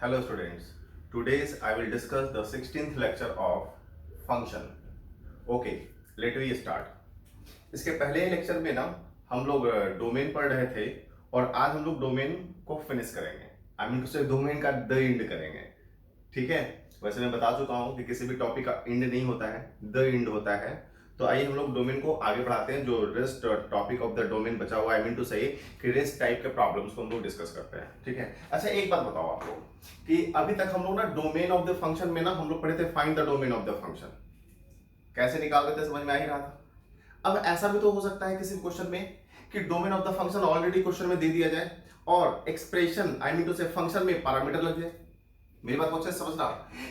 Hello students, today's I will discuss the 16th lecture of function. Okay, let we start. इसके पहले lecture में ना हम लोग डोमेन पढ़ रहे थे और आज हम लोग डोमेन को फिनिश करेंगे। आई मीन टू से डोमेन का द एंड करेंगे। ठीक है, वैसे मैं बता चुका हूँ कि किसी भी टॉपिक का एंड नहीं होता है, द एंड होता है। तो आइए हम लोग डोमेन को आगे बढ़ाते हैं। जो rest topic of the domain बचा हुआ, आई मीन टू से कि रेस्ट टाइप के प्रॉब्लम्स को हम लोग डिस्कस करते हैं। ठीक है, अच्छा एक बात बताओ आप लोग कि अभी तक हम लोग ना डोमेन ऑफ द फंक्शन में ना हम लोग पढ़े थे find the domain of the function. कैसे निकालते थे समझ में आ ही रहा था। अब ऐसा भी तो हो सकता है किसी क्वेश्चन में कि domain of the function already question में दे दिया जाए और एक्सप्रेशन आई मीन टू से फंक्शन में पैरामीटर लग जाए। मेरी बात को अच्छे से समझना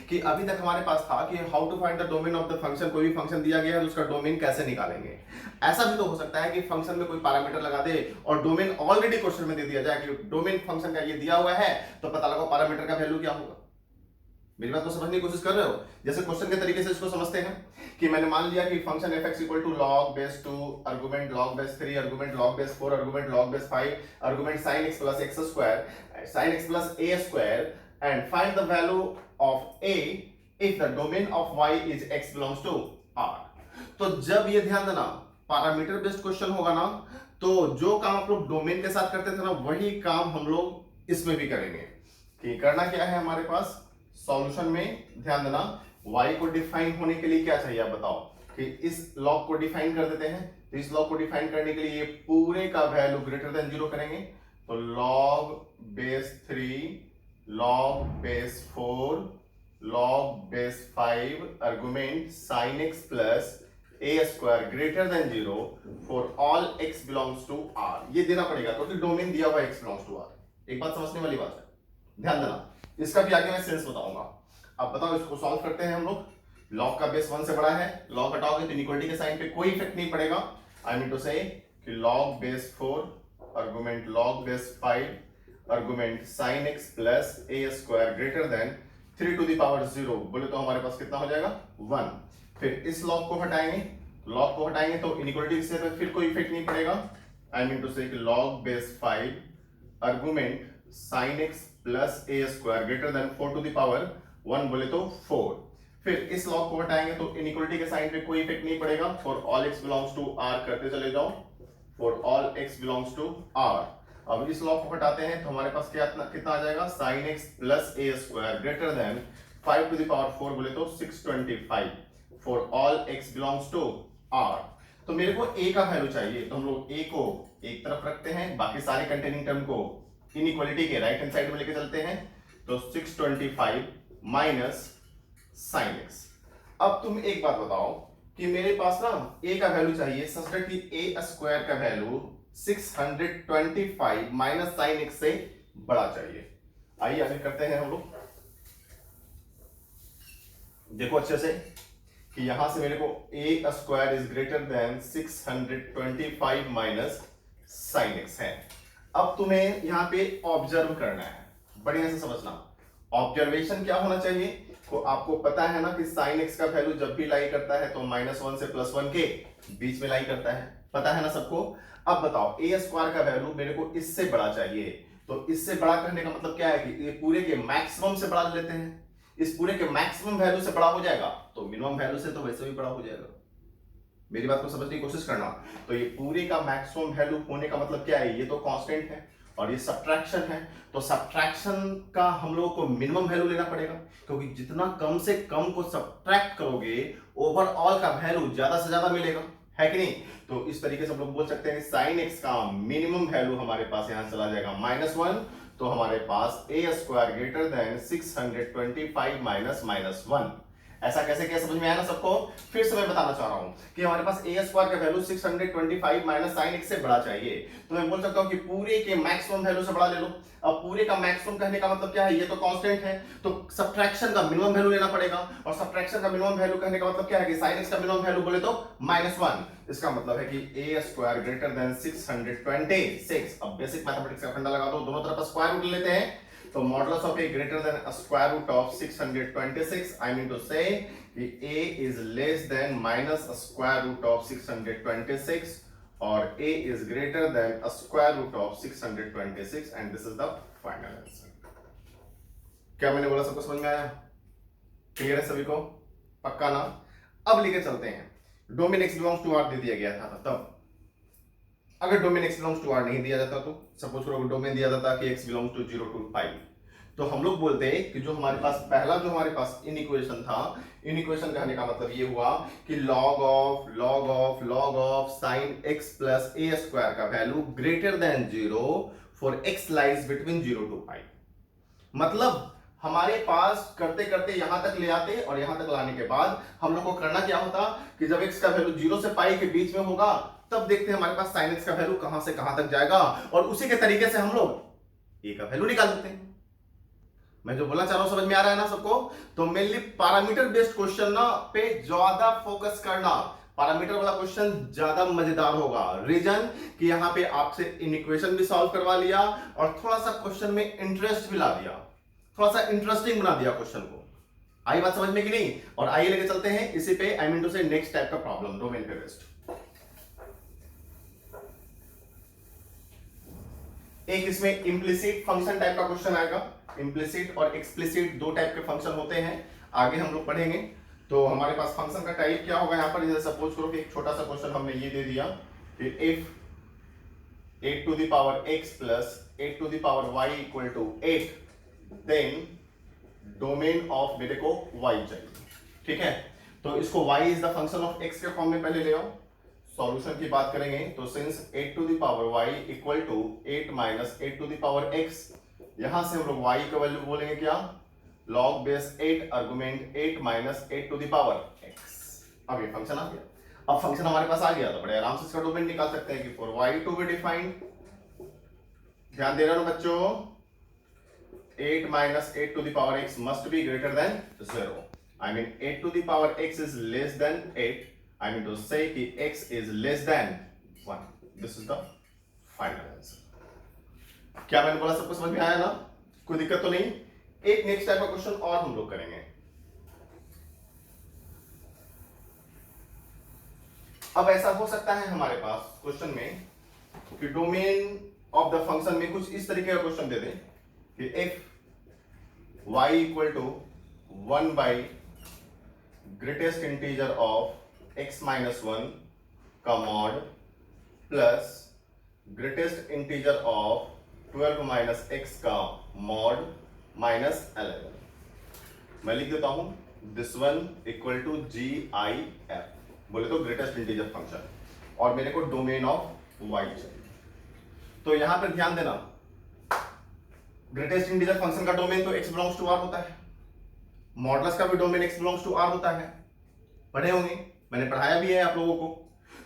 कि अभी तक हमारे पास था कि how to find the domain of the function. कोई भी फंक्शन दिया गया है तो उसका डोमेन कैसे निकालेंगे। ऐसा भी तो हो सकता है कि फंक्शन में कोई पैरामीटर लगा दे और डोमेन ऑलरेडी क्वेश्चन में दे दिया जाए कि डोमेन फंक्शन का ये दिया हुआ है, तो पता लगा पैरामीटर का वैल्यू क्या होगा। मेरी बात को समझने की कोशिश कर रहे हो। जैसे क्वेश्चन के तरीके से इसको समझते हैं कि मैंने मान लिया कि function f(x) equal to log base 2 argument log base 3 argument log base 4 argument log base 5 argument sin x plus x square sin x plus a square and find the value of a if the domain of y is x belongs to r। तो जब ये ध्यान देना parameter based question होगा ना, तो जो काम आप लोग डोमेन के साथ करते थे ना, वही काम हम लोग इसमें भी करेंगे। कि करना क्या है हमारे पास सॉल्यूशन में, ध्यान देना y को डिफाइन होने के लिए क्या चाहिए आप बताओ कि इस लॉग को डिफाइन कर देते हैं। तो इस लॉग को डिफाइन करने के लिए ये पूरे का वैल्यू ग्रेटर देन 0 करेंगे। तो log base 3 log base 4 log base 5 argument sin x plus a square greater than 0 for all x belongs to r। ये देना पड़ेगा क्योंकि डोमेन दिया हुआ x बिलोंग्स टू r। एक बात समझने वाली बात है, ध्यान देना। इसका भी आगे मैं सेंस बताऊंगा। अब बताओ इसको सॉल्व करते हैं हम लोग। लॉग का बेस 1 से बड़ा है, लॉग हटाओगे तो इनइक्वालिटी के साइन पे कोई इफेक्ट नहीं पड़ेगा। आई मीन टू से कि log base 4 argument log base 5 argument sin x plus a square greater than 3 to the power 0 बोले तो हमारे पास कितना हो जाएगा 1। फिर इस लॉग को हटाएंगे, लॉग को हटाएंगे तो इनइक्वालिटी से फिर कोई इफेक्ट नहीं पड़ेगा। आई मीन टू से कि log base 5 argument sin x plus a square greater than 4 to the power 1 बोले तो 4। फिर इस लॉग को हटाएंगे तो इनइक्वालिटी के साइन पे कोई इफेक्ट नहीं पड़ेगा। For all x belongs to r करते चले जाओ, for all x belongs to r। अब इस लॉग को हटाते हैं तो हमारे पास क्या कितना आ जाएगा sin x plus a square greater than 5 to the power 4 बोले तो 625 for all x belongs to r। तो मेरे को a का वैल्यू चाहिए, तो हम लोग a को एक तरफ रखते हैं, बाकी सारे कंटेनिंग टर्म को इनइक्वालिटी के राइट हैंड साइड में लेके चलते हैं। तो 625 माइनस sin x। अब तुम एक बात बताओ कि मेरे पास ना a का वैल्यू चाहिए सच दैट कि a स्क्वायर का वैल्यू 625 माइनस sin x से बड़ा चाहिए। आइए आगे करते हैं हम लोग। देखो अच्छे से कि यहां से मेरे को a square is greater than 625 minus sin x है। अब तुम्हें यहां पे ऑब्जर्व करना है, बढ़िया से समझना। ऑब्जर्वेशन क्या होना चाहिए, तो आपको पता है ना कि sin x का वैल्यू जब भी लाई करता है तो -1 से +1 के बीच में लाई करता है, पता है ना सबको। अब बताओ a स्क्वायर का वैल्यू मेरे को इससे बड़ा चाहिए, तो इससे बड़ा करने का मतलब क्या है कि ये पूरे के मैक्सिमम से बड़ा लेते हैं। इस पूरे के मैक्सिमम वैल्यू से बड़ा हो जाएगा तो मिनिमम वैल्यू से तो वैसे भी बड़ा हो जाएगा। मेरी बात को समझने की कोशिश करना। तो ये पूरे का मैक्सिमम वैल्यू होने का मतलब क्या है, ये तो कांस्टेंट है और ये सब्ट्रैक्शन है, तो सब्ट्रैक्शन का हम लोगों को मिनिमम वैल्यू लेना पड़ेगा, क्योंकि जितना कम से कम को सब्ट्रैक्ट करोगे ओवरऑल का वैल्यू ज्यादा से ज्यादा मिलेगा, है कि नहीं। तो इस तरीके से हम लोग बोल सकते हैं sin x का मिनिमम वैल्यू हमारे पास यहां चला जाएगा -1। तो हमारे पास a square greater then 625 minus -1। ऐसा कैसे क्या समझ में आया ना सबको। फिर से मैं बताना चाह रहा हूं कि हमारे पास a स्क्वायर का वैल्यू 625 माइनस sin x से बड़ा चाहिए, तो मैं बोल सकता हूं कि पूरे के मैक्सिमम वैल्यू से बड़ा ले लो। अब पूरे का मैक्सिमम कहने का मतलब क्या है, ये तो कांस्टेंट है, तो सब्ट्रैक्शन का मिनिमम वैल्यू लेना पड़ेगा। और सब्ट्रैक्शन का मिनिमम वैल्यू कहने का मतलब क्या है कि sin x का मिनिमम वैल्यू बोले तो -1। इसका मतलब है कि a स्क्वायर ग्रेटर देन 626। अब बेसिक मैथमेटिक्स का फंडा लगा दो, दोनों तरफ स्क्वायर रूट लेते हैं। तो modulus of a greater than a square root of 626, I mean to say कि a is less than minus a square root of 626 और a is greater than a square root of 626 and this is the final answer। क्या मैंने बोला सबको समझ में आया? Clear है सभी को? पक्का ना? अब लेके चलते हैं, domain x belongs to r दे दिया गया था तब, अगर domain x belongs to r नहीं दिया जाता तो सपोज करो डोमेन दिया जाता कि x बिलोंग्स टू 0 टू पाई, तो हम लोग बोलते हैं कि जो हमारे पास पहला जो हमारे पास इनइक्वेशन था, इनइक्वेशन कहने का मतलब ये हुआ कि log of sin x plus a square का value greater than 0 for x lies between 0 to pi. मतलब हमारे पास करते करते यहां तक ले आते और यहां तक लाने के बाद हम लोग को करना क्या होता कि जब x का वैल्यू 0 से पाई के बीच में होगा तब देखते हैं हमारे पास sin x का वैल्यू कहां से कहां तक जाएगा, और उसी के तरीके से हम लोग a का वैल्यू निकाल देते हैं। मैं जो बोलना चाह रहा हूं समझ में आ रहा है ना सबको? तो मेनली पैरामीटर बेस्ड क्वेश्चन ना पे ज्यादा फोकस करना, पैरामीटर वाला क्वेश्चन ज्यादा मजेदार होगा। रीजन कि यहां पे आपसे इनइक्वेशन भी सॉल्व करवा लिया और थोड़ा सा क्वेश्चन में इंटरेस्ट भी ला दिया, थोड़ा सा इंटरेस्टिंग बना दिया क्वेश्चन को। आई बात समझ में कि नहीं? और आइए लेके चलते हैं इसी पे, आई मीन टू से नेक्स्ट टाइप का प्रॉब्लम डोमेन पे बेस्ड। एक इसमें इम्प्लिसिट फंक्शन टाइप का क्वेश्चन आएगा, इम्प्लिसिट और एक्सप्लिसिट दो टाइप के फंक्शन होते हैं, आगे हम लोग पढ़ेंगे। तो हमारे पास फंक्शन का टाइप क्या होगा यहाँ पर, जैसे सपोज करो कि एक छोटा सा क्वेश्चन हमने ये दे दिया कि if 8 to the power x plus 8 to the power y equal to 8 then domain of मेरे को y चाहिए। ठीक है, तो इसको y is the function of x के फॉर्म में पहले ले आओ। सॉल्यूशन की बात करेंगे तो since 8 to the power y equal to 8 minus 8 to the power x, यहां से हम लोग y का वैल्यू बोलेंगे क्या, log base 8 argument 8 minus 8 to the power x। अब ये फंक्शन आ गया। अब फंक्शन हमारे पास आ गया तो बड़े आराम से इसका डोमेन निकाल सकते हैं कि for y to be defined, ध्यान दे रहे हो बच्चों, 8 minus 8 to the power x must be greater than 0। I mean 8 to the power x is less than 8, I mean to say कि x is less than 1। This is the final answer. क्या मैंने बोला सबको समझ में आया ना? कोई दिक्कत तो नहीं? एक नेक्स्ट टाइप का क्वेश्चन और हम लोग करेंगे। अब ऐसा हो सकता है हमारे पास क्वेश्चन में कि डोमेन ऑफ द फंक्शन में कुछ इस तरीके का क्वेश्चन दे दें कि if y equal to 1 by greatest integer of x minus 1 का mod plus greatest integer of 12 minus x का मॉड माइनस 11। मैं लिख देता हूं this one equal to GIF, बोले तो ग्रेटेस्ट इंटीजर फंक्शन, और मेरे को डोमेन ऑफ y चाहिए। तो यहां पर ध्यान देना, ग्रेटेस्ट इंटीजर फंक्शन का डोमेन तो x बिलोंग्स टू r होता है, मॉडुलस का भी domain x belongs to r होता है, पढ़े होंगे, मैंने पढ़ाया भी है आप लोगों को।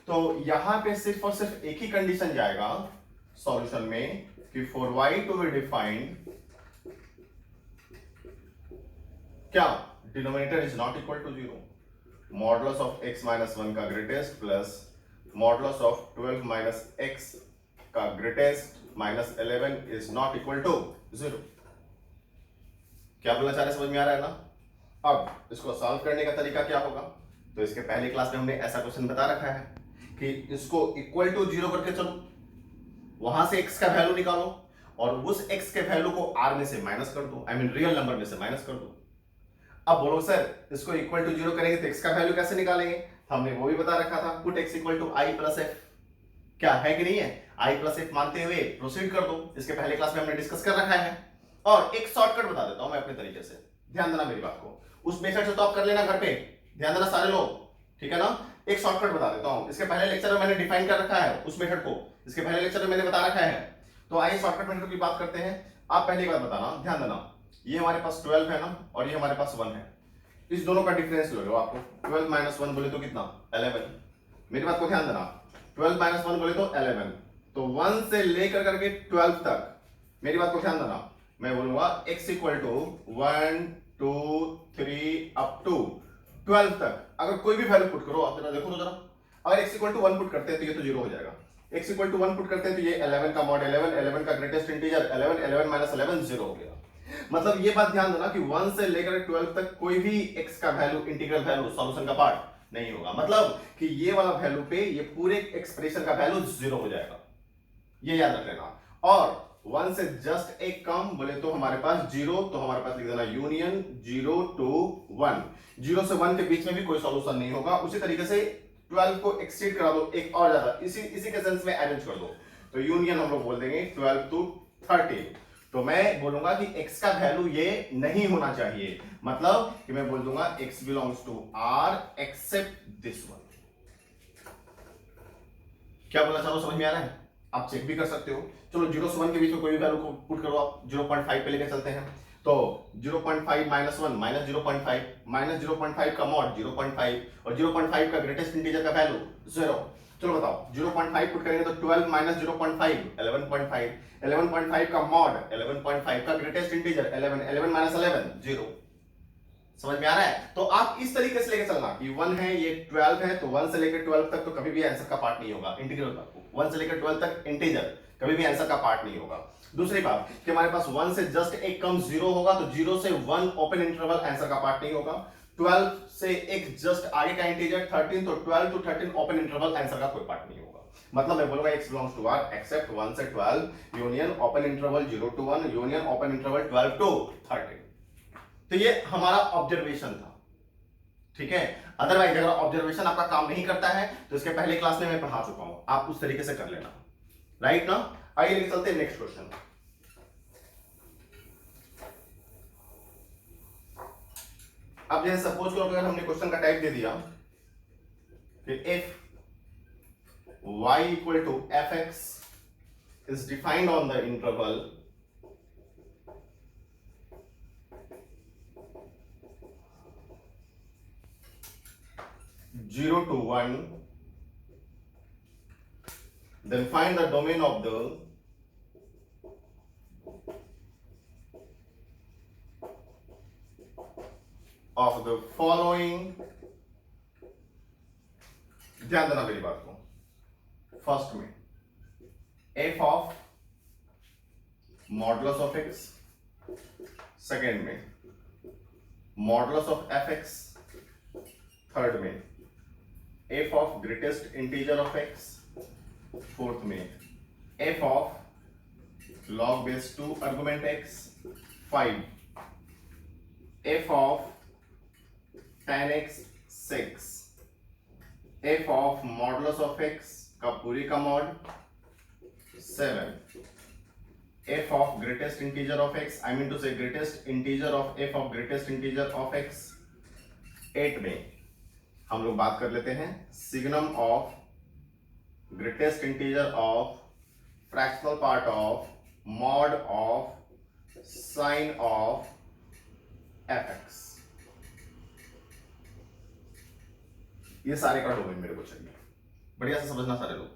तो यहां पे सिर्फ और सिर्फ एक ही कंडीशन जाएगा सॉल्यूशन में कि for y to be defined क्या, denominator is not equal to 0, modulus of x minus 1 का greatest plus modulus of 12 minus x का greatest minus 11 is not equal to 0। क्या बोलना चाह रहे, समझ में आ रहा है ना? अब इसको सॉल्व करने का तरीका क्या होगा, तो इसके पहले क्लास में हमने ऐसा क्वेश्चन बता रखा है कि इसको इक्वल टू 0 करके चलो, वहां से x का वैल्यू निकालो और उस x के वैल्यू को r में से माइनस कर दो, आई मीन रियल नंबर में से माइनस कर दो। अब बोलो सर इसको इक्वल टू 0 करेंगे तो x का वैल्यू कैसे निकालेंगे? हमने वो भी बता रखा था, put x equal to i plus f, क्या है कि नहीं है? i प्लस f मानते हुए प्रोसीड कर दो, इसके पहले क्लास में हमने डिस्कस कर रखा है। और एक शॉर्टकट बता देता हूं मैं अपने तरीके से, ध्यान देना मेरी बात को, उस मेथड से तो आप कर लेना घर पे, ध्यान देना सारे लोग, ठीक है ना? एक शॉर्टकट बता देता हूं, इसके पहले लेक्चर में मैंने डिफाइन कर रखा है उस मेथड को, इसके पहले लेक्चर में मैंने बता रखा है। तो आइए शॉर्टकट मेथड की बात करते हैं। आप पहली बात बताना, ध्यान देना, ये हमारे पास 12 है ना और ये हमारे पास 1 है, इस दोनों का डिफरेंस ले लो आपको, 12 माइनस 1 बोले तो कितना, 11। मेरी बात को ध्यान देना, 12 माइनस 1 बोले तो 11, तो 1 से लेकर करके 12 तक, मेरी बात को ध्यान देना, मैं बोलूंगा x equal to 1 2 3 up to 12 तक, अगर कोई भी वैल्यू पुट करो, आप जरा देखो तो जरा, अगर x इक्वल टू 1 पुट करते हैं तो ये तो 0 हो जाएगा, x इक्वल टू 1 पुट करते हैं तो ये 11 का मॉड 11, 11 का ग्रेटेस्ट इंटीजर 11, 11 माइनस 11 0 हो गया। मतलब ये बात ध्यान देना कि 1 से लेकर 12 तक कोई भी x का वैल्यू, इंटीग्रल वैल्यू, सॉल्यूशन का पार्ट नहीं होगा, मतलब कि ये वाला वैल्यू पे ये पूरे एक्सप्रेशन का वैल्यू 0 हो जाएगा, ये याद रख लेना। और 1 से जस्ट एक कम बोले तो हमारे पास 0, तो हमारे पास लिख देना यूनियन 0 to 1। 0 से 1 के बीच में भी कोई सॉल्यूशन नहीं होगा। उसी तरीके से 12 को एक्सीड करा दो एक और ज्यादा, इसी के सेंस में अरेंज कर दो, तो यूनियन हम लोग बोल देंगे 12 to 13। तो मैं बोलूंगा कि x का वैल्यू ये नहीं होना चाहिए, मतलब कि मैं बोल दूंगा x belongs to R except this one. क्या बोलना चाह रहा हूं, समझ में आ रहा है? आप चेक भी कर सकते हो। चलो 0 से 1 के बीच में कोई भी वैल्यू को पुट करो, आप 0.5 पे लेके चलते हैं, तो 0.5 माइनस 1 माइनस 0.5 माइनस 0.5 का मॉड 0.5 और 0.5 का ग्रेटेस्ट इंटीजर का वैल्यू 0। चलो बताओ 0.5 पुट करेंगे तो 12 माइनस 0.5 11.5, 11.5 का मॉड 11.5 का ग्रेटेस्ट इंटीजर 11, 11 माइनस 11 0। समझ में आ रहा है? तो आप इस तरीके से लेके चलना कि 1 है, ये 12 है, तो 1 से लेकर 12 तक तो कभी भी आंसर का पार्ट नहीं होगा, इंटीग्रल का 1 से लेकर 12 तक इंटीजर कभी भी आंसर का पार्ट नहीं होगा। दूसरी बात कि हमारे पास 1 से जस्ट एक कम 0 होगा, तो 0 से 1 ओपन इंटरवल आंसर का पार्ट नहीं होगा। 12 से एक जस्ट आगे का इंटीजर 13, तो 12 to 13 ओपन इंटरवल आंसर का कोई पार्ट नहीं होगा। मतलब मैं बोलूंगा x belongs to R except 1 से 12 union open interval 0 to 1 union open interval 12 to 13। तो ये हमारा ऑब्जर्वेशन था, ठीक है। अदरवाइज अगर ऑब्जर्वेशन आपका काम नहीं करता है तो इसके पहले क्लास में मैं पढ़ा चुका हूं, आप उस तरीके से कर लेना, राइट ना। आइए लेके चलते हैं नेक्स्ट क्वेश्चन। अब जैसे सपोज करो अगर हमने क्वेश्चन का टाइप दे दिया कि if y equal to fx is defined on the interval 0 to 1, then find the domain of the following। ध्यान देना मेरी बात को। फर्स्ट में f of modulus of x, second में मॉडुलस ऑफ fx, थर्ड में f of greatest integer of x, fourth में f of log base 2 argument x, 5 f of tan x 6, f of modulus of x का पूरी का mod 7, f of greatest integer of x, I mean to say greatest integer of f of greatest integer of x, 8 में हम लोग बात कर लेते हैं signum of greatest integer of fractional part of mod of sine of fx। ये सारे का डोमेन मेरे को चाहिए, बढ़िया से समझना सारे लोग।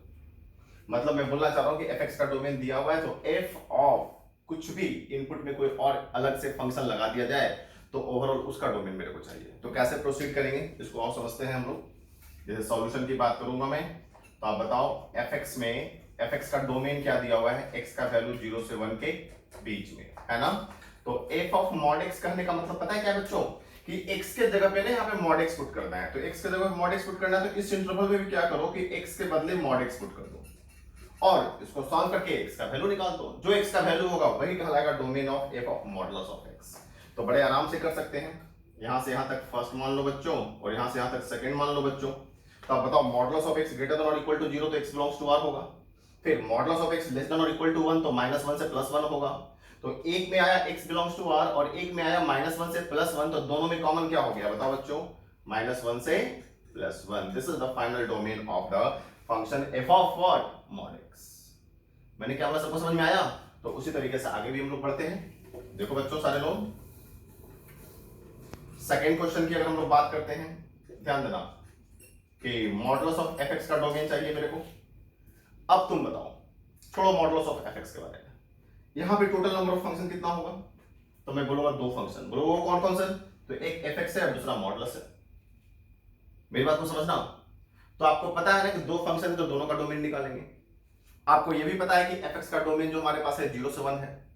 मतलब मैं बोलना चाह रहा हूं कि fx का डोमेन दिया हुआ है, तो f ऑफ कुछ भी इनपुट में कोई और अलग से फंक्शन लगा दिया जाए तो ओवरऑल उसका डोमेन मेरे को चाहिए। तो कैसे प्रोसीड करेंगे इसको और समझते हैं हम लोग। जैसे सॉल्यूशन की बात करूंगा मैं, तो आप बताओ fx में fx का डोमेन क्या दिया हुआ है, x का वैल्यू 0 से 1 के बीच में है ना। तो f ऑफ मॉड x कहने का मतलब पता है क्या बच्चों, कि x के जगह पे ना यहाँ पे मॉड x पुट करना है। तो x के जगह पे मॉड x पुट करना है, तो इस इंटरवल में भी क्या करो कि x के बदले मॉड x पुट कर दो और इसको सॉल्व करके x का वैल्यू निकाल दो। जो x का वैल्यू होगा वही कहलाएगा domain of f of modulus of x। तो बड़े आराम से कर सकते हैं, यहां से यहां तक फर्स्ट मान लो बच्चों और यहां से यहां तक सेकंड मान लो बच्चों। तो आप बताओ modulus of x greater than और इक्वल टू 0 तो x बिलोंग्स टू R होगा, फिर modulus of x less than और इक्वल टू 1 तो -1 से +1 होगा। तो एक में आया x बिलोंग्स टू R और एक में आया -1 से +1, तो दोनों में कॉमन क्या हो गया बताओ बच्चों, -1 से +1। This is the final domain of the function f of what mod x। मैंने क्या बोला, सबको समझ में आया? तो उसी तरीके से आगे भी हम लोग पढ़ते हैं। देखो बच्चों सारे लोग, सेकेंड क्वेश्चन की अगर हम लोग बात करते हैं, ध्यान देना कि मॉडुलस ऑफ fx का डोमेन चाहिए मेरे को। अब तुम बताओ, छोड़ो मॉडुलस ऑफ fx के बारे में, यहां पे टोटल नंबर ऑफ फंक्शन कितना होगा, तो मैं बोलूंगा 2 फंक्शन। बोलो वो कौन कौन से, तो एक fx है और दूसरा मॉडुलस है। मेरी बात को समझना। तो आपको पता है ना कि 2 फंक्शन है तो दोनों का डोमेन निकालेंगे। आपको यह भी पता है कि fx का डोमेन जो हमारे पास है 0 से 1 है।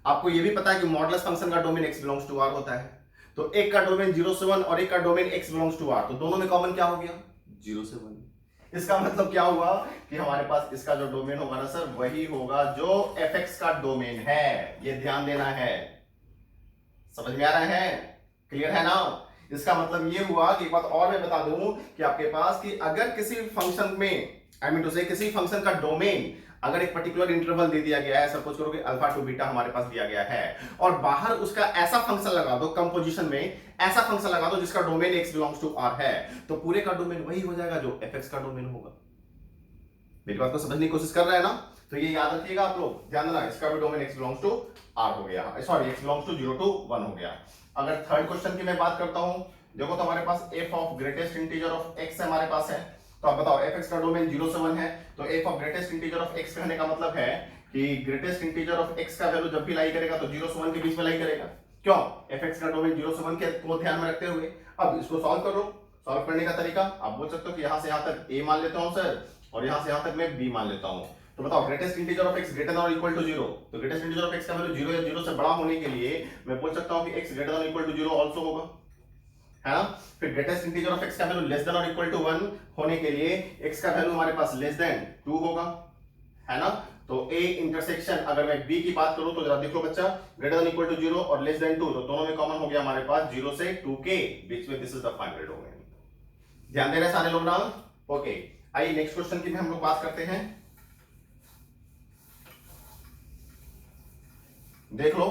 आपको यह भी पता है कि मॉडुलस फंक्शन का domain x belongs to R होता है। तो एक का डोमेन 0 से 1 और एक का domain x belongs to R, तो दोनों में कॉमन क्या हो गया 0 से 1। इसका मतलब क्या हुआ कि हमारे पास इसका जो डोमेन होगा ना सर, वही होगा जो fx का डोमेन है। ये ध्यान देना है, समझ में आ रहा है, क्लियर है ना। इसका मतलब ये हुआ कि एक बात और मैं बता दूं कि आपके पास कि अगर किसी फंक्शन में, आई मीन टू से किसी फंक्शन का डोमेन अगर एक पर्टिकुलर इंटरवल दे दिया गया है, सपोज करो कि अल्फा टू बीटा हमारे पास दिया गया है, और बाहर उसका ऐसा फंक्शन लगा दो, कंपोजिशन में ऐसा फंक्शन लगा दो जिसका domain x belongs to r है, तो पूरे का डोमेन वही हो जाएगा जो fx का डोमेन होगा। मेरी बात को समझने की कोशिश कर रहे हैं ना, तो ये याद रखिएगा आप लोग, ध्यान देना, इसका भी domain x belongs to r हो गया, sorry x belongs to 0 to 1 हो गया। अगर थर्ड क्वेश्चन की मैं बात करता हूं, देखो तो हमारे पास f of greatest integer of x हमारे पास है, तो आप बताओ fx का डोमेन 0 से 1 है, तो f of greatest integer of x कहने का मतलब है कि ग्रेटेस्ट इंटीजर ऑफ x का वैल्यू जब भी लाई करेगा तो 0 से 1 के बीच में लाई करेगा। क्यों? fx का डोमेन 0 से 1 के को ध्यान में रखते हुए। अब इसको सॉल्व करो, सॉल्व करने का तरीका आप बोल सकते हो कि यहां से यहां तक a मान लेता हूं सर, और यहां से यहां तक मैं b मान लेता हूं। तो बताओ greatest integer of x greater than और इक्वल टू 0, तो ग्रेटेस्ट इंटीजर ऑफ x का वैल्यू 0 या 0 से बड़ा होने के लिए मैं बोल सकता हूं कि x ग्रेटर देन और इक्वल टू 0 आल्सो होगा, है ना। फिर ग्रेटेस्ट इंटीजर ऑफ x का वैल्यू लेस देन और इक्वल टू 1 होने के लिए x का वैल्यू हमारे पास लेस देन 2 होगा, है ना। तो a इंटरसेक्शन अगर मैं b की बात करूं तो जरा देखो बच्चा, ग्रेटर देन इक्वल टू 0 और लेस देन 2, तो दोनों में कॉमन हो गया हमारे पास 0 से 2 के बीच में, this is the final domain. ध्यान दे रहे सारे लोग ना, ओके। आइए नेक्स्ट क्वेश्चन की हम लोग बात करते हैं। देख लो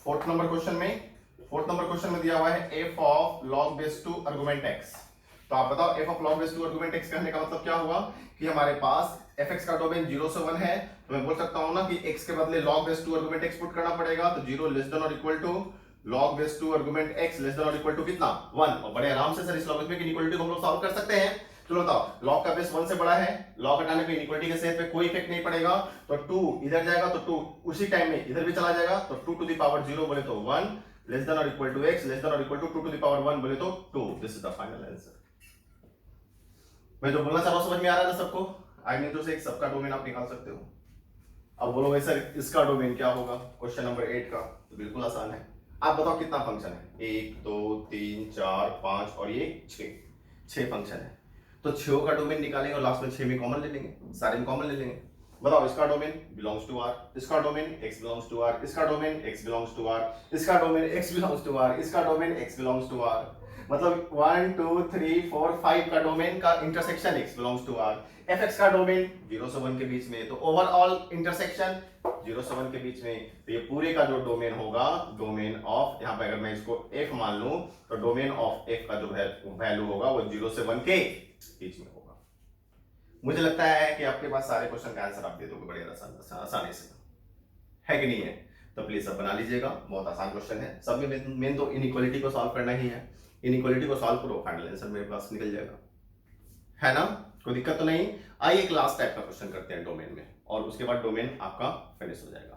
फोर्थ नंबर क्वेश्चन में दिया हुआ है f of log base 2 argument x। तो आप बताओ f of log base 2 argument x कहने का मतलब क्या हुआ कि हमारे पास fx का डोमेन 0 से 1 है, तो मैं बोल सकता हूं ना कि x के बदले log base 2 argument x put करना पड़ेगा, तो 0 लेस देन और equal to log base 2 argument x less than और इक्वल टू कितना 1। और बड़े आराम से सर इस लॉगरिथमिक इनइक्वालिटी को हम लोग सॉल्व कर सकते हैं। चलो बताओ, log का बेस 1 से बड़ा है, log हटाने पे इनइक्वालिटी के सेट पे कोई इफेक्ट नहीं पड़ेगा, तो 2 इधर जाएगा तो 2 उसी टाइम में इधर भी चला जाएगा, तो 2 टू द पावर 0 बोले तो 1, लेस देन और equal to x less than और equal to 2 to the power 1 बोले तो 2। This is the final answer. मैं जो बोलना चाह रहा हूं समझ में आ रहा है ना सबको? आई मीन तो से एक सबका डोमेन आप निकाल सकते हो। अब बोलो भाई सर इसका डोमेन क्या होगा, क्वेश्चन नंबर 8 का, तो बिल्कुल आसान है। आप बताओ कितना फंक्शन है, 1 2 3 4 5 और ये 6 फंक्शन है, तो 6 का डोमेन निकालेंगे और लास्ट में 6 में कॉमन ले लेंगे, सारे में कॉमन ले लेंगे। बताओ इसका डोमेन बिलोंग्स टू r, इसका domain x belongs to r, इसका domain x belongs to r, इसका domain x belongs to r, इसका domain x belongs to r, मतलब 1 2 3 4 5 का डोमेन का intersection x belongs to r, fx का domain 0 से 1 के बीच में, तो ओवरऑल इंटरसेक्शन 0 से 1 के बीच में, तो ये पूरे का जो डोमेन होगा, डोमेन ऑफ, यहाँ पे अगर मैं इसको f मान लूं तो डोमेन ऑफ f का जो वैल्यू होगा वो 0 से 1 के बीच में होगा। मुझे लगता है कि आपके पास सारे क्वेश्चन का आंसर आप दे दोगे बड़े आसानी से, है कि नहीं है? तो प्लीज सब बना लीजिएगा, बहुत आसान क्वेश्चन है। सब में मेन तो इनइक्वालिटी को सॉल्व करना ही है, इनइक्वालिटी को सॉल्व करो, फाइनल आंसर मेरे पास निकल जाएगा, है ना, कोई दिक्कत तो नहीं। आइए एक लास्ट टाइप का क्वेश्चन करते हैं डोमेन में, और उसके बाद डोमेन आपका फिनिश हो जाएगा।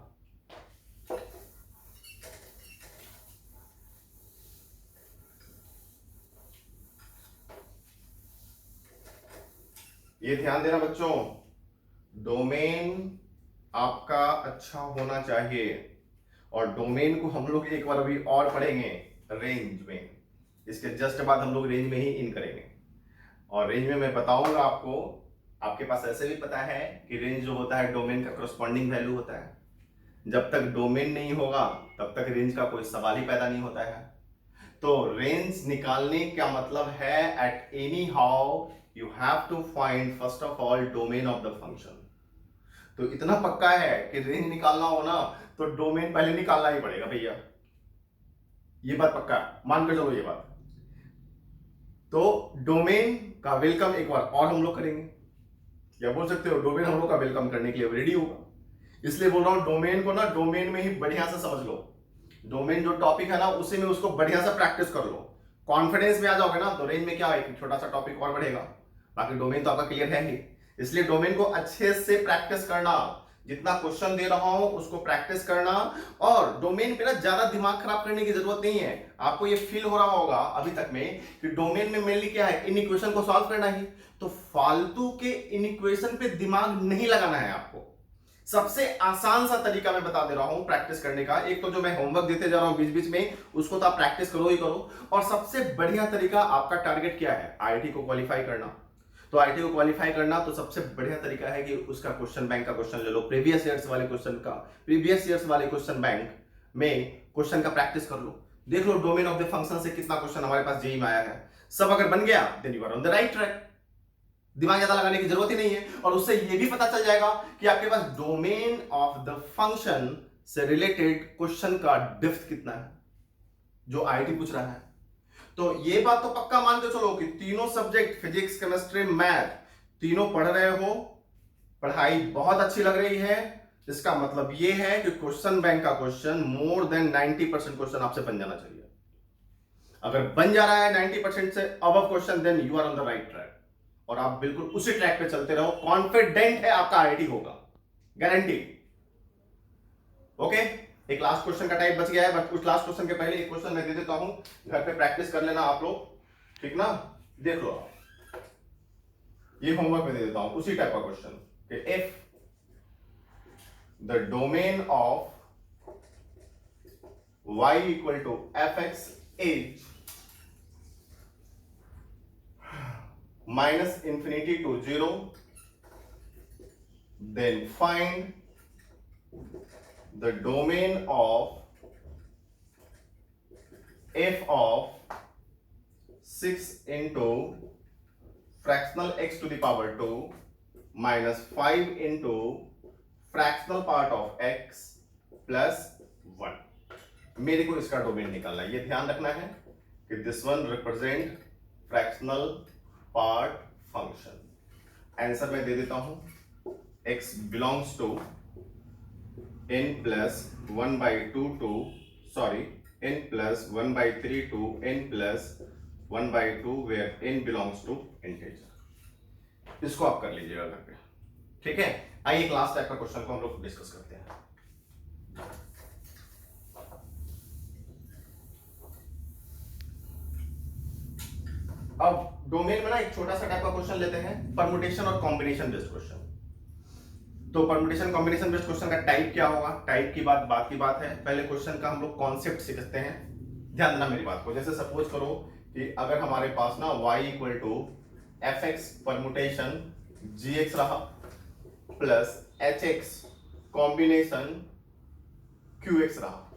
ये ध्यान देना बच्चों, डोमेन आपका अच्छा होना चाहिए, और डोमेन को हम लोग एक बार अभी और पढ़ेंगे रेंज में, इसके जस्ट बाद हम लोग रेंज में ही इन करेंगे। और रेंज में मैं बताऊंगा आपको, आपके पास ऐसे भी पता है कि रेंज जो होता है डोमेन का करस्पॉन्डिंग वैल्यू होता है। जब तक डोमेन नहीं होगा तब तक रेंज का कोई सवाल ही पैदा नहीं होता है। तो रेंज निकालने का मतलब है at any how you have to find first of all domain of the function. तो इतना पक्का है कि रेंज निकालना हो ना तो डोमेन पहले निकालना ही पड़ेगा भैया, ये बात पक्का मान कर चलो ये बात। तो डोमेन का वेलकम एक बार और हम लोग करेंगे, या बोल सकते हो डोमेन हम लोग का वेलकम करने के लिए रेडी होगा। इसलिए बोल रहा हूं डोमेन को ना डोमेन में ही बढ़िया से समझ लो, डोमेन जो टॉपिक है ना उसी में उसको बढ़िया से प्रैक्टिस कर लो। कॉन्फिडेंस में आ जाओगे ना तो रेंज में क्या है कि छोटा सा टॉपिक और बढ़ेगा, बाकी डोमेन तो आपका क्लियर है ही। इसलिए डोमेन को अच्छे से प्रैक्टिस करना, जितना क्वेश्चन दे रहा हूं उसको प्रैक्टिस करना, और डोमेन पे ना ज्यादा दिमाग खराब करने की जरूरत नहीं है। आपको ये फील हो रहा होगा अभी तक में कि डोमेन में मेनली क्या है, इन इक्वेशन को सॉल्व करना ही, तो फालतू के इन इक्वेशन पे दिमाग नहीं लगाना है आपको। सबसे आसान सा तरीका मैं बता दे रहा हूं प्रैक्टिस करने का, एक तो जो मैं होमवर्क देते जा रहा हूं बीच बीच में उसको तो आप प्रैक्टिस करो ही करो, और सबसे बढ़िया तरीका आपका टारगेट क्या है, आईआईटी को क्वालिफाई करना। तो आईटी को क्वालिफाई करना तो सबसे बढ़िया तरीका है कि उसका क्वेश्चन बैंक का क्वेश्चन ले लो, प्रीवियस ईयर्स वाले क्वेश्चन बैंक में क्वेश्चन का प्रैक्टिस कर लो, देख लो डोमेन ऑफ द फंक्शन से कितना क्वेश्चन हमारे पास जेई में आया है। सब अगर बन गया then you are on the right track, दिमाग ज्यादा लगाने की जरूरत ही नहीं है। और उससे ये भी पता चल जाएगा कि आपके पास डोमेन ऑफ द फंक्शन से रिलेटेड क्वेश्चन का डेप्थ कितना है जो आईटी पूछ रहा है। तो ये बात तो पक्का मान के चलो कि तीनों सब्जेक्ट फिजिक्स, केमिस्ट्री, मैथ तीनों पढ़ रहे हो, पढ़ाई बहुत अच्छी लग रही है, इसका मतलब ये है कि क्वेश्चन बैंक का क्वेश्चन मोर देन 90% क्वेश्चन आपसे बन जाना चाहिए। अगर बन जा रहा है 90% से above question then you are on the right track, और आप बिल्कुल उसी ट्रैक पे चलते रहो, कॉन्फिडेंट है आपका आईटी होगा, गारंटी। ओके, एक लास्ट क्वेश्चन का टाइप बच गया है, बट उस लास्ट क्वेश्चन के पहले एक क्वेश्चन मैं दे देता हूं, घर पे प्रैक्टिस कर लेना आप लोग, ठीक ना, देख लो आप, ये होमवर्क में दे देता हूं उसी टाइप का क्वेश्चन कि if the domain of y equal to fx is minus infinity to 0, then find the domain of f of 6 into fractional x to the power 2 minus 5 into fractional part of x plus 1। मेरे को इसका domain निकालना है, ये ध्यान रखना है कि this one represent fractional part function. Answer मैं दे देता हूं, x belongs to n plus 1/2 to n plus 1/3 to n plus 1/2 where n belongs to integer. इसको आप कर लीजिएगा घर पे, ठीक है। आइए क्लास टाइप का क्वेश्चन को हम लोग डिस्कस करते हैं। अब डोमेन में ना एक छोटा सा टाइप का क्वेश्चन लेते हैं, परमुटेशन और कॉम्बिनेशन बेस्ड क्वेश्चन। तो परमुटेशन कॉम्बिनेशन बेस्ड क्वेश्चन का टाइप क्या होगा, टाइप की बात की बात है, पहले क्वेश्चन का हम लोग कॉन्सेप्ट सीखते हैं। ध्यान देना मेरी बात को, जैसे सपोज करो कि अगर हमारे पास ना y equal to fx permutation gx रहा प्लस hx कॉम्बिनेशन qx रहा,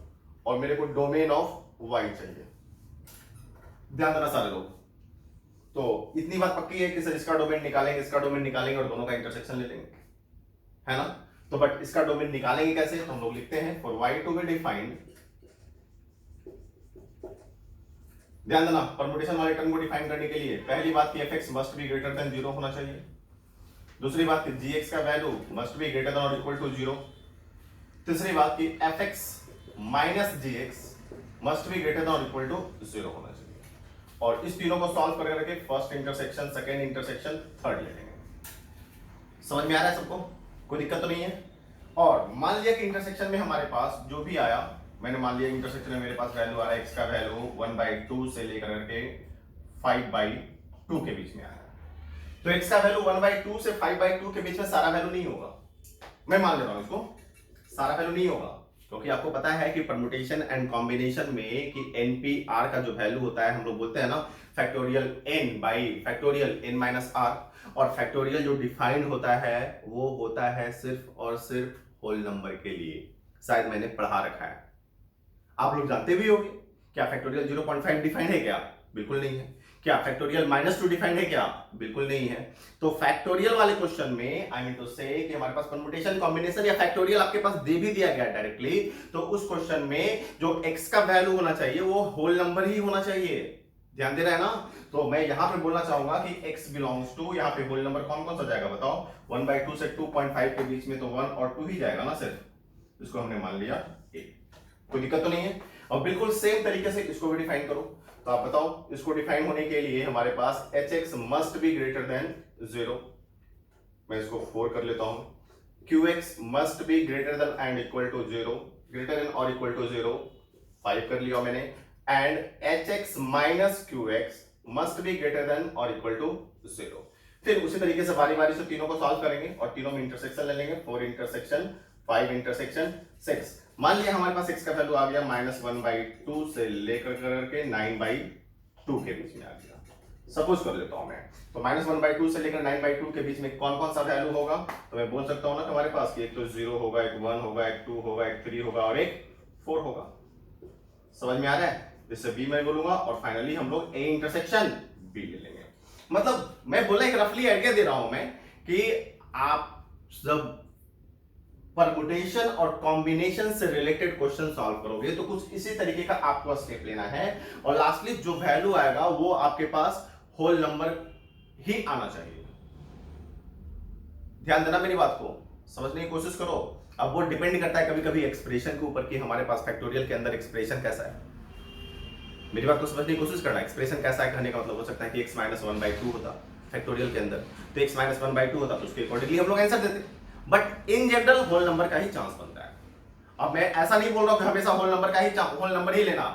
और मेरे को डोमेन ऑफ y चाहिए। ध्यान देना सारे लोग, तो इतनी बात पक्की है कि सर इसका डोमेन निकालेंगे, इसका डोमेन निकालेंगे और दोनों का इंटरसेक्शन ले लेंगे, है ना। तो बट इसका डोमेन निकालेंगे कैसे, तो हम लोग लिखते हैं for y to be defined. ध्यान देना, परमुटेशन वाले टर्म को डिफाइन करने के लिए पहली बात कि fx must be greater than 0 होना चाहिए, दूसरी बात कि gx का value must be greater than और इक्वल टू 0, तीसरी बात कि fx minus gx must be greater than और इक्वल टू 0 होना चाहिए। और इस तीनों को सॉल्व कर करके first intersection, second intersection, third ले लेंगे। समझ में आ रहा है सबको, कोई दिक्कत तो नहीं है। और मान लिया कि इंटरसेक्शन में हमारे पास जो भी आया, मैंने मान लिया इंटरसेक्शन में मेरे पास वैल्यू आ रहा है, x का वैल्यू 1/2 से लेकर के 5/2 के बीच में आया है। तो x का वैल्यू 1/2 से 5/2 के बीच में सारा वैल्यू नहीं होगा, मैं मान लेता हूं इसको, सारा वैल्यू नहीं होगा, क्योंकि आपको पता है कि परमुटेशन एंड कॉम्बिनेशन में कि NP/R का जो वैल्यू होता है, हम लोग बोलते हैं ना factorial n by factorial n minus r, और फैक्टोरियल जो डिफाइंड होता है वो होता है सिर्फ और सिर्फ होल नंबर के लिए। शायद मैंने पढ़ा रखा है, आप लोग जानते भी होंगे। क्या फैक्टोरियल 0.5 डिफाइंड है क्या? बिल्कुल नहीं है। क्या फैक्टोरियल -2 डिफाइंड है क्या? बिल्कुल नहीं है। तो फैक्टोरियल वाले क्वेश्चन में आई मीन टू से कि हमारे पास परमुटेशन, कॉम्बिनेशन या फैक्टोरियल आपके पास दे भी दिया गया डायरेक्टली, तो उस क्वेश्चन में जो x का वैल्यू होना चाहिए वो होल नंबर ही होना चाहिए। ध्यान दे रहा है ना। तो मैं यहां पे बोलना चाहूंगा कि x बिलोंग्स टू, यहां पे होल नंबर कौन कौन सा जाएगा बताओ, 1/2 से 2.5 के बीच में तो 1 और 2 ही जाएगा ना सिर्फ। इसको हमने मान लिया a, कोई दिक्कत तो नहीं है। और बिल्कुल सेम तरीके से इसको भी डिफाइन करो, तो आप बताओ इसको डिफाइन होने के लिए हमारे पास hx must be greater than 0, मैं इसको 4 कर लेता हूं, qx must be greater than and equal to 0, greater than और इक्वल टू 0, 5 कर लिया मैंने, and hx minus qx must be greater than और इक्वल टू 0। फिर उसी तरीके से बारी बारी से तीनों को सॉल्व करेंगे और तीनों में इंटरसेक्शन ले लेंगे, 4 इंटरसेक्शन 5 इंटरसेक्शन 6। मान लिया हमारे पास x का वैल्यू आ गया -1/2 से लेकर करके 9/2 के बीच में आ गया। सपोज कर लेता हूं मैं, तो -1/2 से लेकर 9/2 के बीच में कौन कौन सा वैल्यू होगा, तो मैं बोल सकता हूं ना तुम्हारे पास कि एक तो 0 होगा, एक 1 होगा, एक 2 होगा, एक 3 होगा और एक 4 होगा। समझ में आ रहा है? जिससे बी मैं बोलूंगा और फाइनली हम लोग ए इंटरसेक्शन बी ले लेंगे। मतलब मैं बोला एक रफली आइडिया दे रहा हूं मैं कि आप जब परमुटेशन और कॉम्बिनेशन से रिलेटेड क्वेश्चन सॉल्व करोगे तो कुछ इसी तरीके का आपको स्टेप लेना है और लास्टली जो वैल्यू आएगा वो आपके पास होल नंबर ही आना चाहिए। ध्यान देना मेरी बात को, समझने की कोशिश करो। अब वो डिपेंड करता है कभी कभी एक्सप्रेशन के ऊपर कि हमारे पास फैक्टोरियल के अंदर एक्सप्रेशन कैसा है। मेरी बात को समझने की कोशिश करना, एक्सप्रेशन कैसा है कहने का मतलब हो सकता है कि x - 1/2 होता फैक्टोरियल के अंदर, तो x - 1/2 होता तो उसके अकॉर्डिंगली हम लोग आंसर देते, but in general whole number का ही चांस बनता है। अब मैं ऐसा नहीं बोल रहा हूं कि हमेशा होल नंबर ही लेना,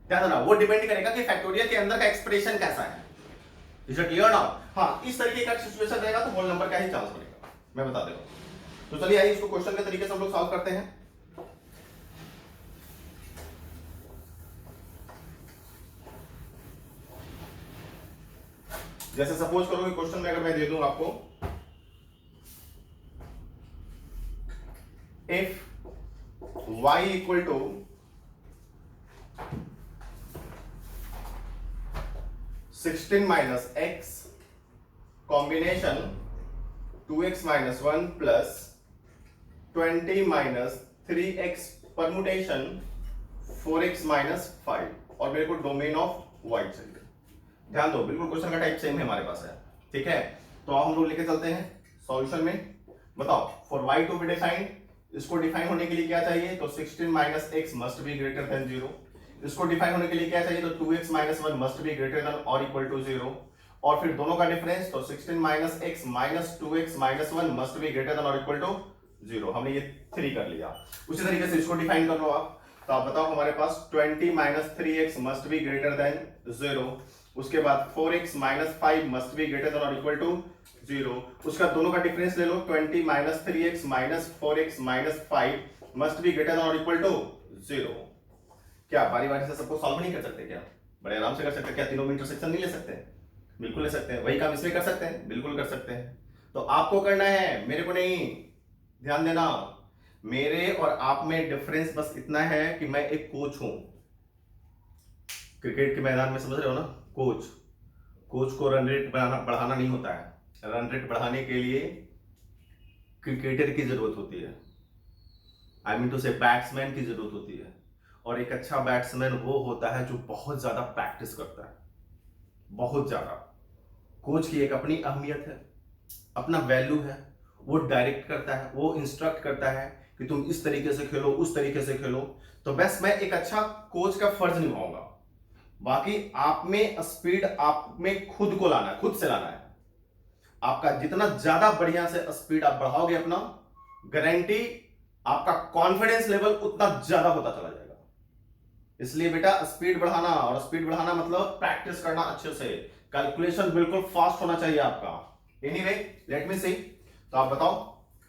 ध्यान देना वो डिपेंड करेगा कि फैक्टोरियल के अंदर का एक्सप्रेशन कैसा है। Is it clear now? हाँ, इस तरीके का सिचुएशन रहेगा तो होल नंबर का ही चांस बनेगा, मैं बता दे रहा हूं। तो चलिए आइए इसको क्वेश्चन के तरीके से हम लोग सॉल्व करते हैं। जैसे सपोज करो कि क्वेश्चन में अगर मैं दे दूं आपको, if y equal to 16 minus x combination 2x minus 1 plus 20 minus 3x permutation 4x minus 5 और मेरे को डोमेन ऑफ y चाहिए। ध्यान दो, बिल्कुल क्वेश्चन का टाइप सेम है हमारे पास है, ठीक है। तो हम लोग लेके चलते हैं सॉल्यूशन में। बताओ for y to be defined, इसको डिफाइन होने के लिए क्या चाहिए, तो 16 minus x must be greater than 0। इसको डिफाइन होने के लिए क्या चाहिए, तो 2x minus 1 must be greater than और इक्वल टू 0। और फिर दोनों का डिफरेंस, तो 16 minus x minus 2x minus 1 must be greater than और इक्वल टू 0। हमने ये 3 कर लिया। उसी तरीके से इसको डिफाइन कर लो आप। तो आप बताओ हमारे पास 20 minus 3x must be greater than 0, उसके बाद 4x minus 5 must be greater than और इक्वल टू 0। उसका दोनों का डिफरेंस ले लो, 20 minus 3x minus 4x minus 5 must be greater than और इक्वल टू 0। क्या बारी बारी से सबको सॉल्व नहीं कर सकते क्या? बड़े आराम से कर सकते हैं। क्या तीनों में इंटरसेक्शन नहीं ले सकते? बिल्कुल ले सकते हैं। वही काम इसमें कर सकते हैं, बिल्कुल कर सकते हैं। तो आपको करना है, मेरे को नहीं। ध्यान देना, मेरे और आप में डिफरेंस बस इतना है कि मैं एक कोच हूं क्रिकेट के मैदान में, समझ रहे हो ना? कोच को रन रेट बढ़ाना नहीं होता है। रन रेट बढ़ाने के लिए क्रिकेटर की जरूरत होती है, आई मीन टू से बैट्समैन की जरूरत होती है। और एक अच्छा बैट्समैन वो होता है जो बहुत ज्यादा प्रैक्टिस करता है, बहुत ज्यादा। कोच की एक अपनी अहमियत है, अपना वैल्यू है। वो डायरेक्ट करता है, वो इंस्ट्रक्ट करता है कि तुम इस तरीके से खेलो, उस तरीके से खेलो। तो बस मैं एक अच्छा कोच का फर्ज निभाऊंगा। बाकी आप में स्पीड आप में खुद को लाना है, खुद से लाना है। आपका जितना ज्यादा बढ़िया से स्पीड आप बढ़ाओगे अपना, गारंटी आपका कॉन्फिडेंस लेवल उतना ज्यादा होता चला जाएगा। इसलिए बेटा स्पीड बढ़ाना, और स्पीड बढ़ाना मतलब प्रैक्टिस करना अच्छे से, कैलकुलेशन बिल्कुल फास्ट होना चाहिए आपका। एनीवे लेट मी सी। तो आप बताओ,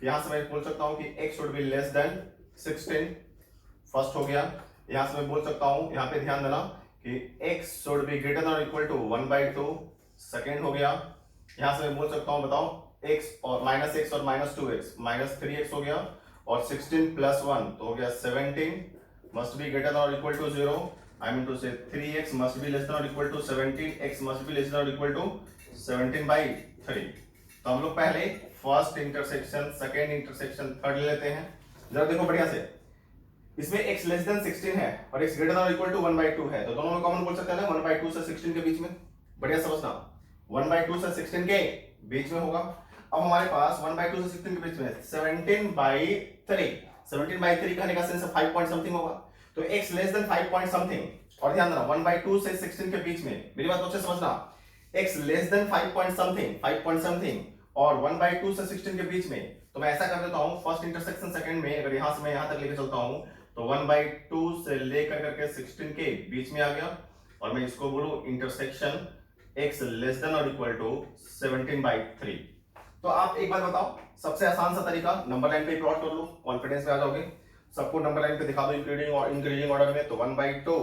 यहां से मैं बोल सकता हूं कि x should be less then 16, first हो गया। यहां से मैं बोल सकता हूं, यहां पे ध्यान देना कि x should be greater than और इक्वल टू 1/2, सेकंड हो गया। यहां से मैं बोल सकता हूं, बताओ x और माइनस 2x माइनस 3x हो गया, और 16 प्लस 1 तो हो गया 17 मस्ट बी ग्रेटर देन और equal to 0। I mean to say 3x must be less than और equal to 17, x must be less than और इक्वल टू 17/3। तो हम लोग पहले first intersection, second intersection, third ले लेते हैं। जरा देखो बढ़िया से, इसमें x लेस देन 16 है और x ग्रेटर देन और इक्वल टू 1/2 है, तो दोनों में कॉमन बोल सकते हैं ना, 1/2 से 16 के बीच में। बढ़िया समझना, 1/2 से 16 के बीच में होगा। अब हमारे पास 1/2 से 16 के बीच में 17/3, 17/3 कहने का सेंस 5 पॉइंट समथिंग होगा। तो x less then 5 point something, और ध्यान देना 1/2 से 16 के बीच में, मेरी बात अच्छे समझना, x less then 5 point something और 1/2 से 16 के बीच में। तो मैं ऐसा कर देता हूं, फर्स्ट इंटरसेक्शन सेकंड में अगर यहां से मैं यहां तक लेके चलता हूं तो 1/2 से लेकर करके 16 के बीच में आ गया, और मैं इसको बोलूं इंटरसेक्शन x लेस देन और इक्वल टू 17/3। तो आप एक बार बताओ, सबसे आसान सा तरीका, नंबर लाइन पे प्लॉट कर लो, कॉन्फिडेंस में आ जाओगे। सबको नंबर लाइन पे दिखा दो इंक्रीजिंग ऑर्डर में। तो 1/2,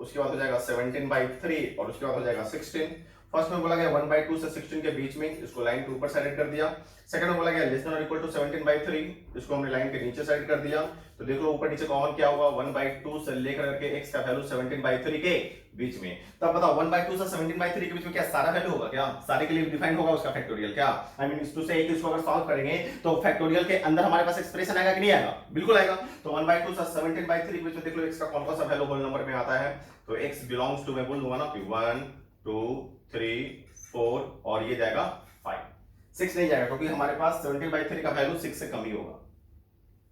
उसके बाद हो जाएगा 17/3 और उसके बाद हो जाएगा 16। फर्स्ट में बोला गया 1/2 से 16 के बीच में, इसको लाइन के ऊपर साइड कर दिया। सेकंड में बोला गया लेस देन और इक्वल टू 17/3, इसको हमने लाइन के नीचे साइड कर दिया। तो देख लो ऊपर नीचे कॉमन क्या होगा, 1/2 से लेकर के x का वैल्यू 17/3 के बीच में। तब बताओ 1/2 से 17/3 के बीच में क्या सारा वैल्यू होगा, क्या सारे के लिए डिफाइंड होगा उसका फैक्टोरियल, क्या आई मीन इसको से एक इसको अगर सॉल्व करेंगे तो फैक्टोरियल के अंदर हमारे पास एक्सप्रेशन आएगा कि नहीं आएगा, बिल्कुल आएगा। तो 1/2 से 17/3 के बीच में देख लो x का कौन सा वैल्यू होल नंबर में आता है। तो x बिलोंग्स टू, मैं बोल दूंगा ना कि 1 2 3 4 और ये जाएगा 5, 6 नहीं जाएगा क्योंकि हमारे पास 17/3 का वैल्यू 6 से कम ही होगा।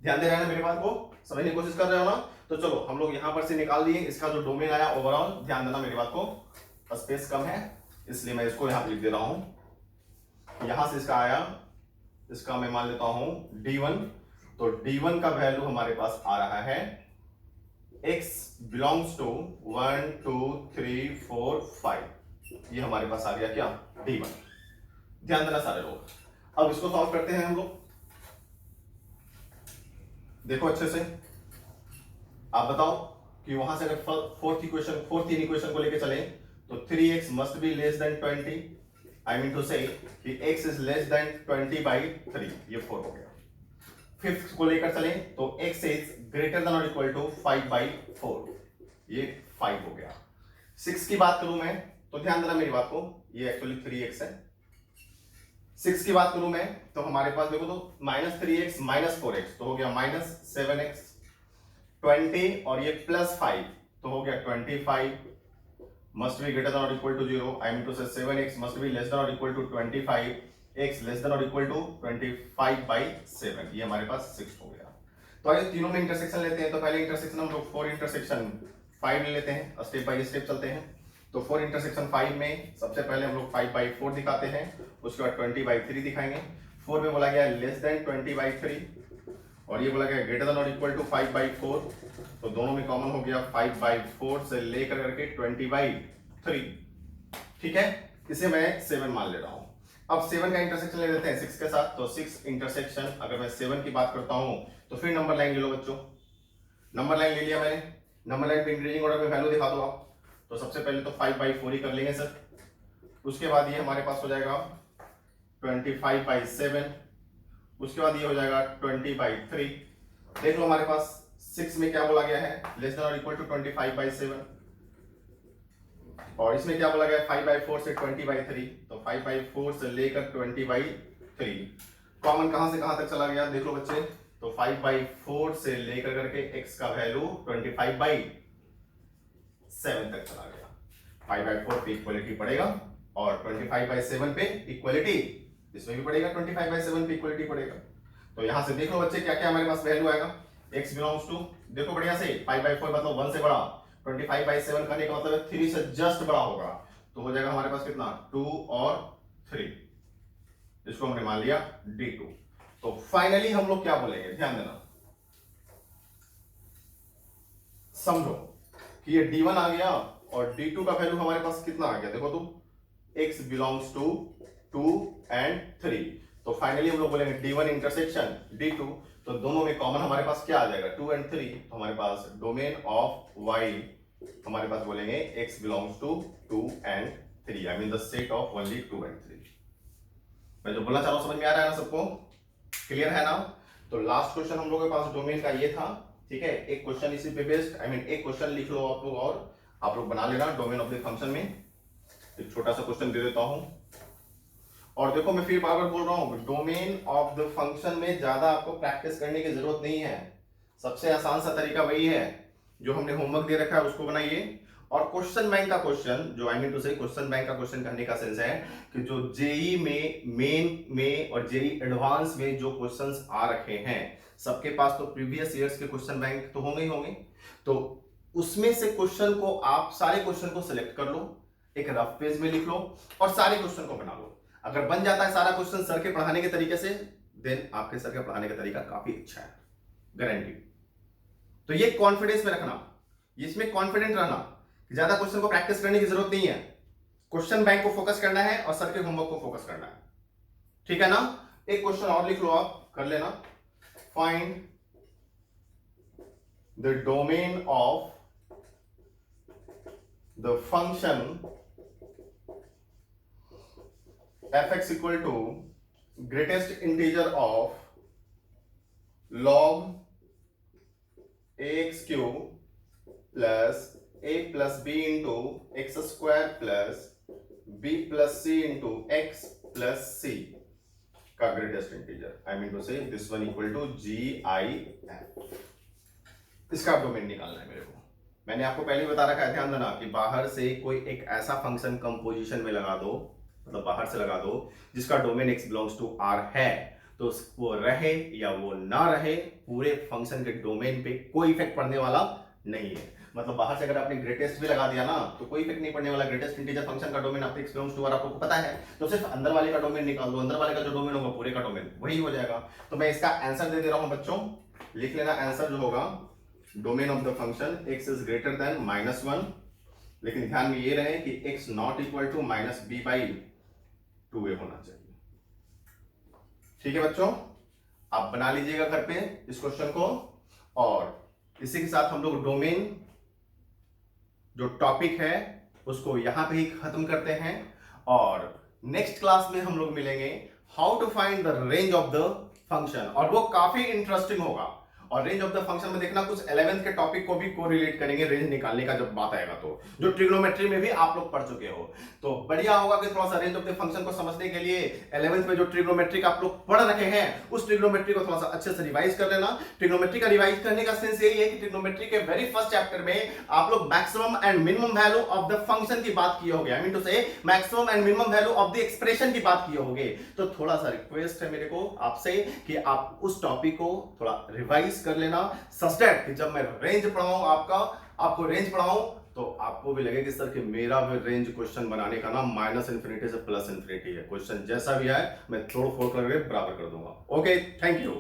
ध्यान दे रहे हैं ना मेरी बात को, समझने की कोशिश कर रहे हो ना। तो चलो हम लोग यहां पर से निकाल दिए, इसका जो डोमेन आया ओवरऑल, ध्यान देना मेरी बात को, स्पेस कम है इसलिए मैं इसको यहां पे लिख दे रहा हूं। यहां से इसका आया, इसका मैं मान लेता हूं D1। तो D1 का वैल्यू हमारे पास आ रहा है x बिलोंग्स टू 1 2 3 4 5, ये हमारे पास आ गया क्या, D1। ध्यान देना सारे लोग। अब इसको सॉल्व करते हैं हम लोग, देखो अच्छे से। आप बताओ कि वहां से अगर फोर्थ इक्वेशन को लेके चले तो 3x must be less than 20, I mean to say कि x इज लेस देन 20/3, ये 4 हो गया। फिफ्थ को लेकर चले तो x इज ग्रेटर देन और इक्वल टू 5/4, ये 5 हो गया। 6 की बात करूं मैं तो ध्यान देना मेरी बात को, ये एक्चुअली 3x है। 6 की बात करूं मैं तो हमारे पास देखो तो -3x -4x तो हो गया -7x, 20 और ये +5 तो हो गया 25, must be greater than or equal to 0, I mean to say 7x must be less than or equal to 25, x less than or equal to 25/7, ये हमारे पास 6 हो गया। तो आइए तीनों में इंटरसेक्शन लेते हैं। तो पहले इंटरसेक्शन हम लोग 4 इंटरसेक्शन 5 ले लेते हैं, स्टेप बाय स्टेप चलते हैं। तो 4 इंटरसेक्शन 5 में सबसे पहले हम लोग 5/4 दिखाते हैं, उसके बाद 20/3 दिखाएंगे। 4 में बोला गया लेस देन 20/3 और ये बोला गया ग्रेटर देन और इक्वल टू 5/4, तो दोनों में कॉमन हो गया 5/4 से लेकर करके 20/3, ठीक है। इसे मैं 7 मान ले रहा हूं। अब 7 का इंटरसेक्शन ले लेते हैं 6 के साथ। तो 6 इंटरसेक्शन अगर मैं 7 की बात करता हूं तो फिर नंबर लाइन ले लो बच्चों। नंबर लाइन ले लिया मैंने, नंबर लाइन पे इंक्रीजिंग ऑर्डर में वैल्यू दिखा दो आप। तो सबसे पहले तो 5/4 ही कर लेंगे सर, उसके बाद ये हमारे पास हो जाएगा 25/7, उसके बाद ये हो जाएगा 20/3। देख लो हमारे पास 6 में क्या बोला गया है, लेस देन और इक्वल टू 25/7, और इसमें क्या बोला गया है 5/4 से 20/3, तो 5/4 से लेकर 20/3 कॉमन कहां से कहां तक चला गया देख लो बच्चे। तो 5/4 से लेकर करके x का वैल्यू 25/7 तक चला गया। 5/4 पे इक्वलिटी पड़ेगा और 25/7 पे इक्वलिटी इसमें भी पड़ेगा, 25/7 पे इक्वलिटी पड़ेगा। तो यहां से देख लो बच्चे क्या क्या हमारे पास वैल्यू आएगा। x बिलोंग्स टू, देखो बढ़िया से 5/4 मतलब 1 से बड़ा, 25/7 करने का मतलब 3 से जस्ट बड़ा होगा, तो हो जाएगा हमारे पास कितना 2 और 3, इसको हमने मान लिया D2। तो फाइनली हम लोग क्या बोलेंगे, ध्यान देना, समझो कि ये D1 आ गया और D2 का वैल्यू हमारे पास कितना आ गया, देखो तुम x बिलोंग्स टू 2 एंड 3। तो फाइनली हम लोग बोलेंगे D1 इंटरसेक्शन D2, तो दोनों में कॉमन हमारे पास क्या आ जाएगा 2 एंड 3, तो हमारे पास डोमेन ऑफ y हमारे पास बोलेंगे x belongs to 2 and 3, I mean the set of only 2 and 3। मैं जो बोलना चाह रहा हूं समझ में आ रहा है ना सबको, क्लियर है ना। तो लास्ट क्वेश्चन हम लोग के पास डोमेन का ये था, ठीक है। एक क्वेश्चन इसी पे बेस्ड, आई मीन एक क्वेश्चन लिख लो आप लोग और आप लोग बना लेना डोमेन ऑफ द फंक्शन में। एक छोटा सा क्वेश्चन दे देता हूं, और देखो मैं फिर बार बार बोल रहा हूं डोमेन ऑफ द फंक्शन में ज्यादा आपको प्रैक्टिस करने की जरूरत नहीं है। सबसे आसान सा तरीका वही है, जो हमने होमवर्क दे रखा है उसको बनाइए। और क्वेश्चन बैंक का क्वेश्चन, जो आई मीन टू से क्वेश्चन बैंक का क्वेश्चन करने का सेंस है कि जो जेई में मेन में और जेई एडवांस में जो क्वेश्चंस आ रखे हैं, सबके पास तो प्रीवियस ईयर्स के क्वेश्चन बैंक तो होंगे ही होंगे। तो उसमें से क्वेश्चन को आप सारे क्वेश्चन को सिलेक्ट कर लो, एक रफ पेज में लिख लो और सारे क्वेश्चन को बना लो। अगर बन जाता है सारा क्वेश्चन सर के पढ़ाने के तरीके से, देन आपके सर के पढ़ाने का तरीका काफी अच्छा है, गारंटी। तो ये कॉन्फिडेंस में रखना, इसमें कॉन्फिडेंट रहना, ज्यादा क्वेश्चन को प्रैक्टिस करने की जरूरत नहीं है। क्वेश्चन बैंक को फोकस करना है और सर के होमवर्क को फोकस करना है, ठीक है ना। एक क्वेश्चन और लिख लो, आप कर लेना। Find the domain of the function fx equal to greatest integer of log ax cube plus a plus b into x square plus b plus c into x plus c का greatest integer. I mean to say this one equal to GIF। इसका domain निकालना है मेरे को। मैंने आपको पहले ही बता रखा है, ध्यान देना, कि बाहर से कोई एक ऐसा फंक्शन कंपोजिशन में लगा दो, मतलब बाहर से लगा दो जिसका domain x belongs to R है, तो वो रहे या वो ना रहे, पूरे फंक्शन के डोमेन पे कोई इफेक्ट पड़ने वाला नहीं है। मतलब बाहर से अगर आपने ग्रेटेस्ट भी लगा दिया ना तो कोई इफेक्ट नहीं पड़ने वाला। ग्रेटेस्ट इंटीजर फंक्शन का डोमेन आपके x बिलोंग्स टू R आपको पता है, तो सिर्फ अंदर वाले का डोमेन निकाल दो, अंदर वाले का जो डोमेन होगा पूरे का डोमेन वही हो जाएगा। तो मैं इसका आंसर दे दे रहा हूं बच्चों, लिख लेना आंसर जो होगा, domain of the function x is greater than -1, लेकिन ध्यान में ये रहे कि x not equal to -b/2a होना चाहिए। ठीक है बच्चों, आप बना लीजिएगा घर पे इस क्वेश्चन को, और इसी के साथ हम लोग डोमेन जो टॉपिक है उसको यहां पे ही खत्म करते हैं, और नेक्स्ट क्लास में हम लोग मिलेंगे how to find the range of the function, और वो काफी इंटरेस्टिंग होगा। और रेंज ऑफ द फंक्शन में देखना कुछ 11th के टॉपिक को भी कोरिलेट करेंगे रेंज निकालने का जब बात आएगा, तो जो ट्रिग्नोमेट्री में भी आप लोग पढ़ चुके हो, तो बढ़िया होगा कि थोड़ा सा रेंज ऑफ द फंक्शन को समझने के लिए 11th में जो ट्रिग्नोमेट्री आप लोग पढ़ रखे हैं उस ट्रिग्नोमेट्री को थोड़ा सा अच्छे से रिवाइज कर लेना। ट्रिग्नोमेट्री का रिवाइज करने का सेंस यही है कि ट्रिग्नोमेट्री के वेरी फर्स्ट चैप्टर में आप लोग maximum and minimum value of the function की बात किए होगे, आई मीन टू से maximum and minimum value of the expression की बात किए होगे। तो थोड़ा सा रिक्वेस्ट है मेरे को आपसे कि आप उस टॉपिक को थोड़ा रिवाइज कर लेना, सच दैट कि जब मैं रेंज पढ़ाऊं आपको रेंज पढ़ाऊं तो आपको भी लगे कि सर कि मेरा भी रेंज क्वेश्चन बनाने का ना -∞ से +∞ है। क्वेश्चन जैसा भी है मैं तोड़ फोड़ करके बराबर कर दूंगा। Okay, thank you.